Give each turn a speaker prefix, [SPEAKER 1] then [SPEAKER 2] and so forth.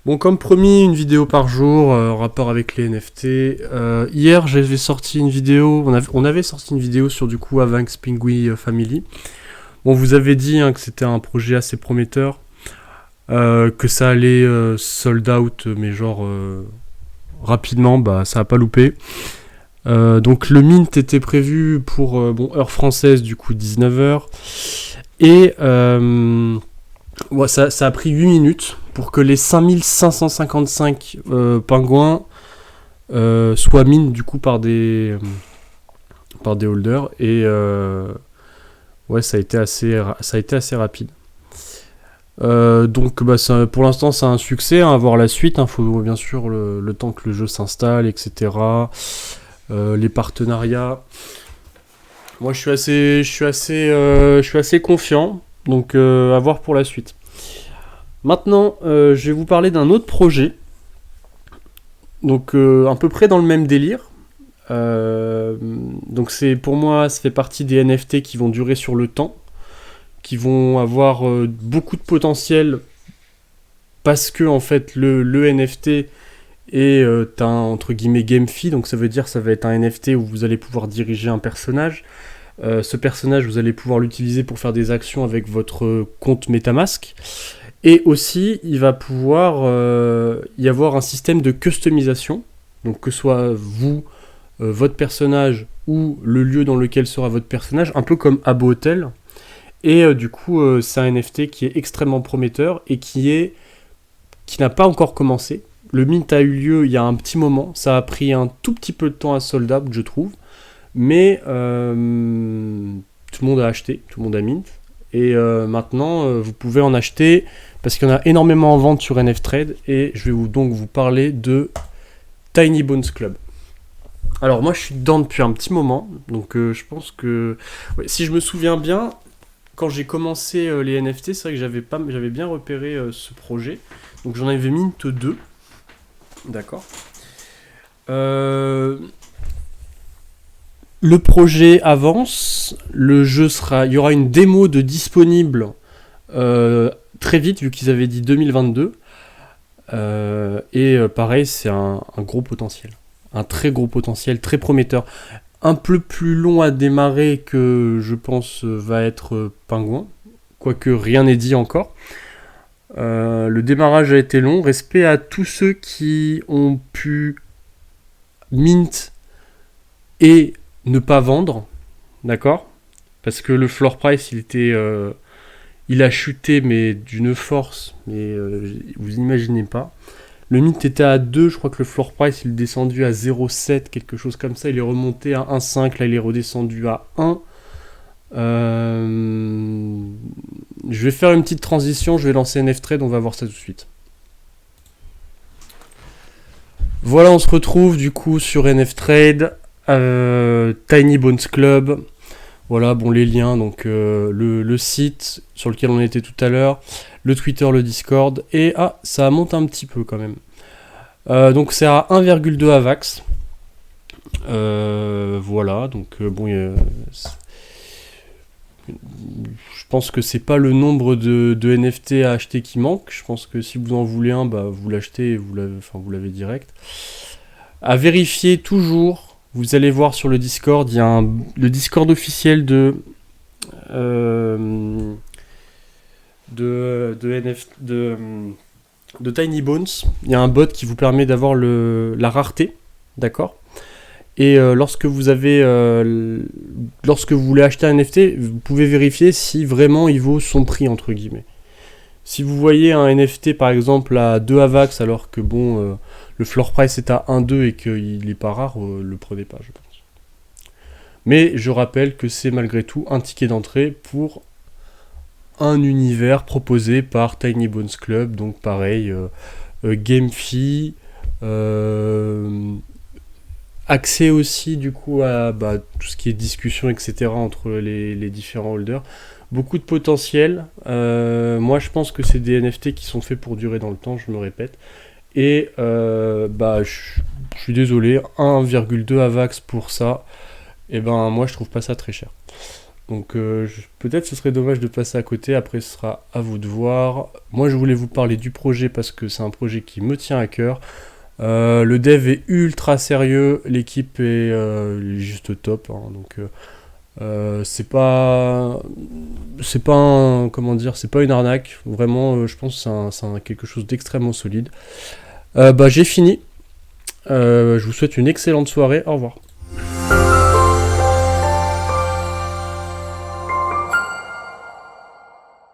[SPEAKER 1] Bon, comme promis, une vidéo par jour, en rapport avec les NFT. Hier, j'avais sorti une vidéo, on avait sorti une vidéo sur du coup Avanx Pingui Family. On vous avait dit que c'était un projet assez prometteur, que ça allait sold out, mais genre rapidement, bah ça a pas loupé. Donc le mint était prévu pour heure française, du coup 19h. Et ouais, ça a pris 8 minutes pour que les 5555 pingouins soient mint du coup par des holders. Et ouais, ça a été assez rapide. Donc bah, pour l'instant c'est un succès, à voir la suite. Il faut bien sûr le temps que le jeu s'installe, etc. Les partenariats. Moi je suis assez confiant. Donc à voir pour la suite. Maintenant, je vais vous parler d'un autre projet. Donc à peu près dans le même délire. Donc c'est pour moi, ça fait partie des NFT qui vont durer sur le temps, qui vont avoir beaucoup de potentiel parce que en fait le NFT est un entre guillemets game fee, donc ça veut dire ça va être un NFT où vous allez pouvoir diriger un personnage. Ce personnage, vous allez pouvoir l'utiliser pour faire des actions avec votre compte MetaMask. Et aussi, il va pouvoir y avoir un système de customisation. Donc que ce soit vous, votre personnage ou le lieu dans lequel sera votre personnage, un peu comme Habbo Hotel. Et du coup, c'est un NFT qui est extrêmement prometteur et qui n'a pas encore commencé. Le mint a eu lieu il y a un petit moment. Ça a pris un tout petit peu de temps à sold out, je trouve. Mais tout le monde a acheté, tout le monde a mint. Et maintenant, vous pouvez en acheter parce qu'il y en a énormément en vente sur NFTrade. Et je vais donc vous parler de Tiny Bones Club. Alors moi, je suis dedans depuis un petit moment. Donc je pense que... Ouais, si je me souviens bien, quand j'ai commencé les NFT, c'est vrai que j'avais bien repéré ce projet. Donc j'en avais mint 2. D'accord. Le projet avance, il y aura une démo de disponible très vite, vu qu'ils avaient dit 2022. Pareil, c'est un gros potentiel. Un très gros potentiel, très prometteur. Un peu plus long à démarrer que je pense va être Pingouin. Quoique rien n'est dit encore. Le démarrage a été long. Respect à tous ceux qui ont pu mint et ne pas vendre, d'accord, parce que le floor price il a chuté mais d'une force, mais vous imaginez pas. Le mint était à 2, je crois que le floor price il est descendu à 0,7, quelque chose comme ça, il est remonté à 1,5, là il est redescendu à 1. Je vais faire une petite transition, je vais lancer NFTrade, on va voir ça tout de suite. Voilà, on se retrouve du coup sur NFTrade. Tiny Bones Club, voilà, bon, les liens, donc le site sur lequel on était tout à l'heure, le Twitter, le Discord, et ça monte un petit peu quand même. Donc c'est à 1,2 AVAX. Voilà, donc je pense que c'est pas le nombre de NFT à acheter qui manque. Je pense que si vous en voulez un, bah, vous l'achetez et vous l'avez direct. À vérifier toujours. Vous allez voir sur le Discord, il y a le Discord officiel de Tiny Bones. Il y a un bot qui vous permet d'avoir la rareté, d'accord. Et lorsque vous voulez acheter un NFT, vous pouvez vérifier si vraiment il vaut son prix entre guillemets. Si vous voyez un NFT par exemple à 2 AVAX alors que le floor price est à 1,2 et qu'il n'est pas rare, le prenez pas, je pense. Mais je rappelle que c'est malgré tout un ticket d'entrée pour un univers proposé par Tiny Bones Club, donc pareil, game fee, accès aussi du coup à tout ce qui est discussion, etc. entre les différents holders. Beaucoup de potentiel. Moi je pense que c'est des NFT qui sont faits pour durer dans le temps, je me répète. Et je suis désolé, 1,2 AVAX pour ça, et moi je trouve pas ça très cher. Donc peut-être ce serait dommage de passer à côté, après ce sera à vous de voir. Moi je voulais vous parler du projet parce que c'est un projet qui me tient à cœur. Le dev est ultra sérieux, l'équipe est juste top, hein, donc c'est pas comment dire, c'est pas une arnaque. Vraiment, je pense que c'est quelque chose d'extrêmement solide. J'ai fini. Je vous souhaite une excellente soirée. Au revoir.